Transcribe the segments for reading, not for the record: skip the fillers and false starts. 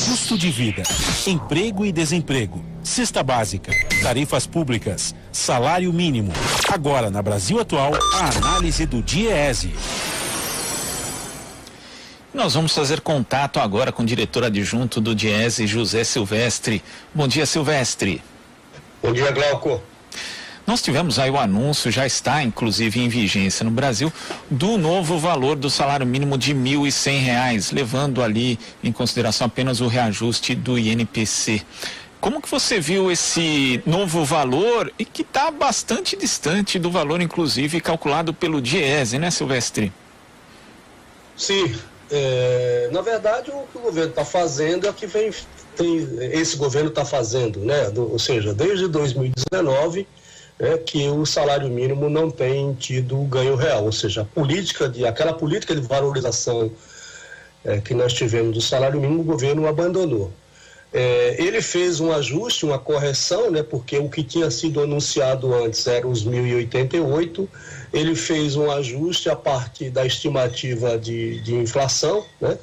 Custo de vida, emprego e desemprego, cesta básica, tarifas públicas, salário mínimo. Agora, na Brasil Atual, a análise do DIEESE. Nós vamos fazer contato agora com o diretor adjunto do DIEESE, José Silvestre. Bom dia, Silvestre. Bom dia, Glauco. Nós tivemos aí o anúncio, já está inclusive em vigência no Brasil, do novo valor do salário mínimo de R$ 1.100, levando ali em consideração apenas o reajuste do INPC. Como que você viu esse novo valor e que está bastante distante do valor, inclusive, calculado pelo DIEESE, né, Silvestre? Sim, na verdade o que o governo está fazendo é o que esse governo está fazendo, né? Ou seja, desde 2019 que o salário mínimo não tem tido ganho real, ou seja, aquela política de valorização que nós tivemos do salário mínimo, o governo abandonou. Ele fez um ajuste, uma correção, né, porque o que tinha sido anunciado antes era os 1.088, ele fez um ajuste a partir da estimativa de inflação, né,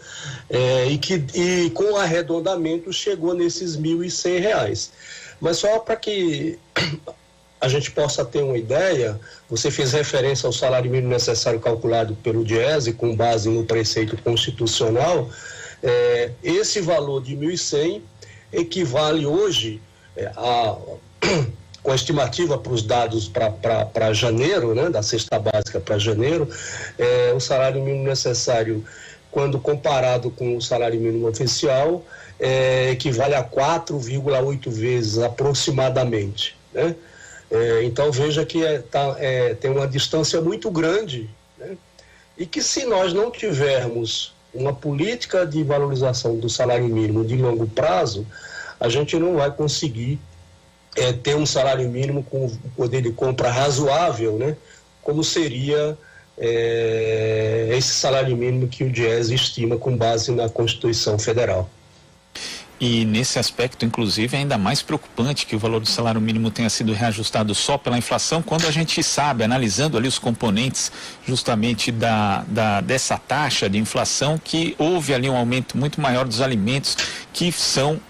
e com arredondamento chegou nesses R$ 1.100. Mas só para que a gente possa ter uma ideia, você fez referência ao salário mínimo necessário calculado pelo DIEESE com base no preceito constitucional. Esse valor de 1.100 equivale hoje com a estimativa para os dados para janeiro, né, da cesta básica para janeiro, o salário mínimo necessário, quando comparado com o salário mínimo oficial, equivale a 4,8 vezes aproximadamente, né? Então veja que tem uma distância muito grande, né? E que se nós não tivermos uma política de valorização do salário mínimo de longo prazo, a gente não vai conseguir ter um salário mínimo com poder de compra razoável, né? Como seria esse salário mínimo que o DIEESE estima com base na Constituição Federal. E nesse aspecto, inclusive, é ainda mais preocupante que o valor do salário mínimo tenha sido reajustado só pela inflação, quando a gente sabe, analisando ali os componentes justamente dessa taxa de inflação, que houve ali um aumento muito maior dos alimentos, que são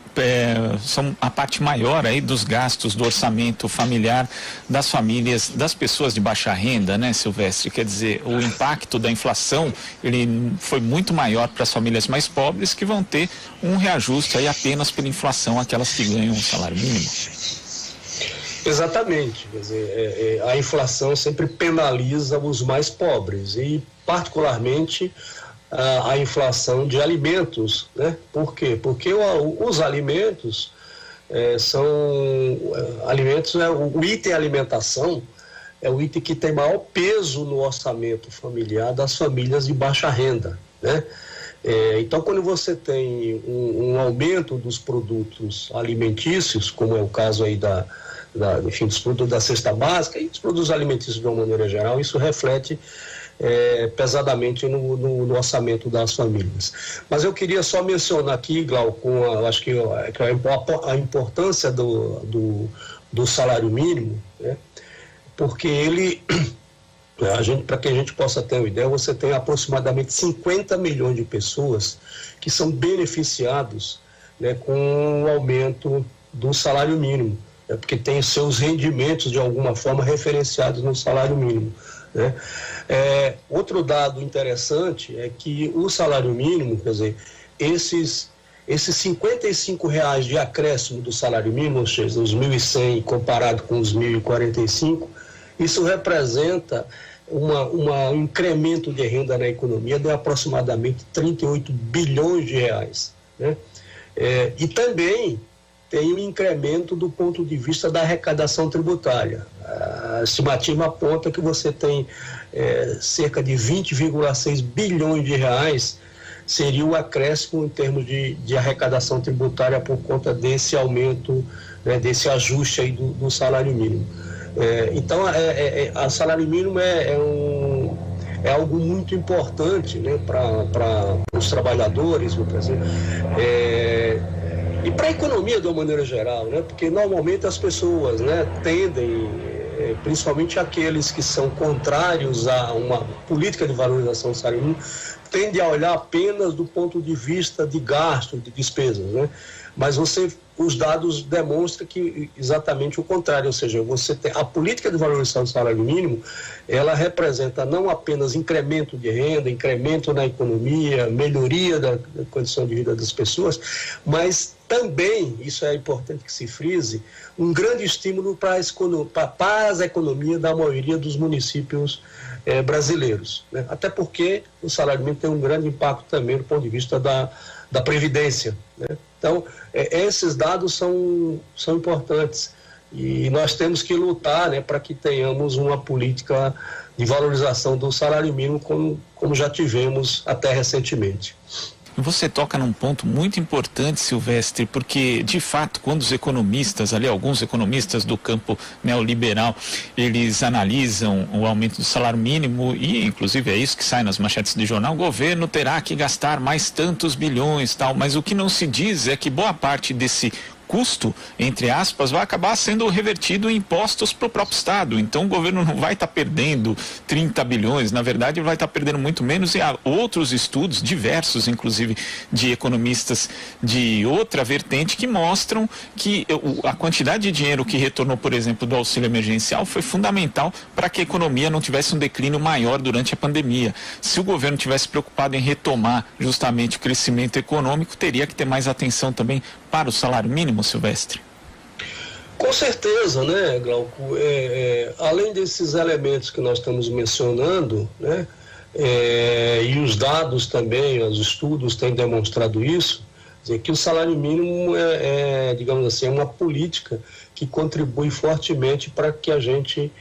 a parte maior aí dos gastos do orçamento familiar das famílias, das pessoas de baixa renda, né, Silvestre? Quer dizer, o impacto da inflação, ele foi muito maior para as famílias mais pobres, que vão ter um reajuste aí apenas pela inflação, aquelas que ganham o salário mínimo. Exatamente, quer dizer, a inflação sempre penaliza os mais pobres e particularmente a inflação de alimentos, né? Por quê? Porque os alimentos são alimentos, o item alimentação é o item que tem maior peso no orçamento familiar das famílias de baixa renda, né? Então, quando você tem um aumento dos produtos alimentícios, como é o caso aí dos produtos da cesta básica e dos produtos alimentícios de uma maneira geral, isso reflete pesadamente no orçamento das famílias. Mas eu queria só mencionar aqui, Glauco, acho que a importância do salário mínimo, né? Porque ele, para que a gente possa ter uma ideia, você tem aproximadamente 50 milhões de pessoas que são beneficiados, né, com o aumento do salário mínimo, porque tem seus rendimentos de alguma forma referenciados no salário mínimo, né? Outro dado interessante é que o salário mínimo, quer dizer, esses R$55 de acréscimo do salário mínimo, ou seja, os 1.100 comparado com os 1.045, isso representa um incremento de renda na economia de aproximadamente 38 bilhões de reais, né? E também tem um incremento do ponto de vista da arrecadação tributária. A estimativa aponta que você tem cerca de 20,6 bilhões de reais seria o acréscimo em termos de arrecadação tributária por conta desse aumento, né, desse ajuste aí do salário mínimo. Então, o salário mínimo é algo muito importante, né, para os trabalhadores, por exemplo, e para a economia de uma maneira geral, né, porque normalmente as pessoas, né, tendem, principalmente aqueles que são contrários a uma política de valorização do salário mínimo, tende a olhar apenas do ponto de vista de gasto, de despesas, né? Mas os dados demonstram que exatamente o contrário, ou seja, você tem a política de valorização do salário mínimo, ela representa não apenas incremento de renda, incremento na economia, melhoria da condição de vida das pessoas, mas também, isso é importante que se frise, um grande estímulo para a economia da maioria dos municípios brasileiros, né? Até porque o salário mínimo tem um grande impacto também do ponto de vista da Previdência, né? Então, esses dados são importantes e nós temos que lutar, né, para que tenhamos uma política de valorização do salário mínimo como já tivemos até recentemente. Você toca num ponto muito importante, Silvestre, porque, de fato, quando os economistas, alguns economistas do campo neoliberal, eles analisam o aumento do salário mínimo e, inclusive, é isso que sai nas manchetes de jornal, o governo terá que gastar mais tantos bilhões, tal, mas o que não se diz é que boa parte desse custo, entre aspas, vai acabar sendo revertido em impostos para o próprio Estado. Então o governo não vai estar perdendo 30 bilhões, na verdade ele vai estar perdendo muito menos, e há outros estudos, diversos inclusive, de economistas de outra vertente, que mostram que a quantidade de dinheiro que retornou, por exemplo, do auxílio emergencial foi fundamental para que a economia não tivesse um declínio maior durante a pandemia. Se o governo tivesse preocupado em retomar justamente o crescimento econômico, teria que ter mais atenção também para o salário mínimo, Silvestre? Com certeza, né, Glauco? Além desses elementos que nós estamos mencionando, né, e os dados também, os estudos têm demonstrado isso, dizer que o salário mínimo digamos assim, é uma política que contribui fortemente para que a gente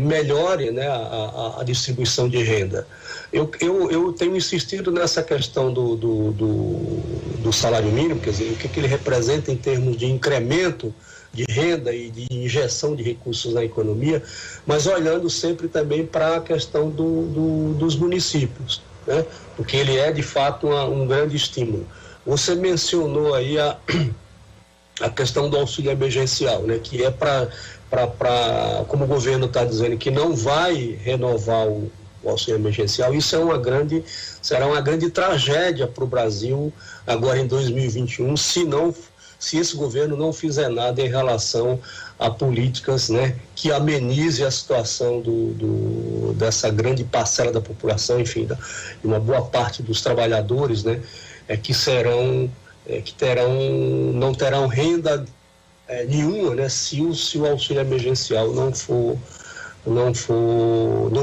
melhore, né, a distribuição de renda. Eu tenho insistido nessa questão do salário mínimo, quer dizer, o que ele representa em termos de incremento de renda e de injeção de recursos na economia, mas olhando sempre também para a questão dos municípios, né? Porque ele é de fato um grande estímulo. Você mencionou aí a questão do auxílio emergencial, né? Que é como o governo está dizendo que não vai renovar o auxílio emergencial, isso será uma grande tragédia para o Brasil agora em 2021, se esse governo não fizer nada em relação a políticas, né, que amenize a situação dessa grande parcela da população, enfim, de uma boa parte dos trabalhadores, né, que não terão renda nenhuma, né, se o auxílio emergencial não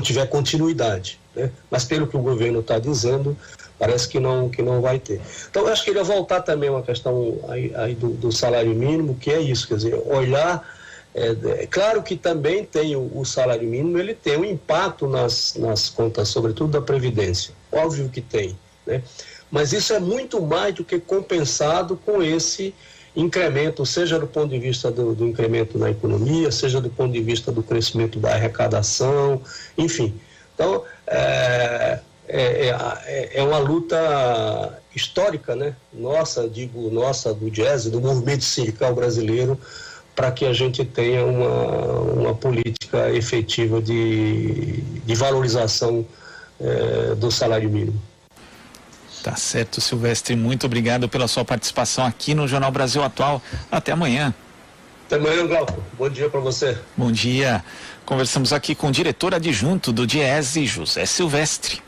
tiver continuidade, né? Mas pelo que o governo está dizendo, parece que não vai ter. Então eu acho que ele vai voltar também uma questão aí do salário mínimo, que é isso, quer dizer, olhar, claro que também tem o salário mínimo, ele tem um impacto nas contas, sobretudo da Previdência, óbvio que tem, né? Mas isso é muito mais do que compensado com esse incremento, seja do ponto de vista do incremento na economia, seja do ponto de vista do crescimento da arrecadação, enfim. Então, é uma luta histórica, né? Nossa, do Diese, do movimento sindical brasileiro, para que a gente tenha uma política efetiva de valorização do salário mínimo. Tá certo, Silvestre, muito obrigado pela sua participação aqui no Jornal Brasil Atual. Até amanhã. Até amanhã, Glauco. Bom dia para você. Bom dia. Conversamos aqui com o diretor adjunto do Diese, José Silvestre.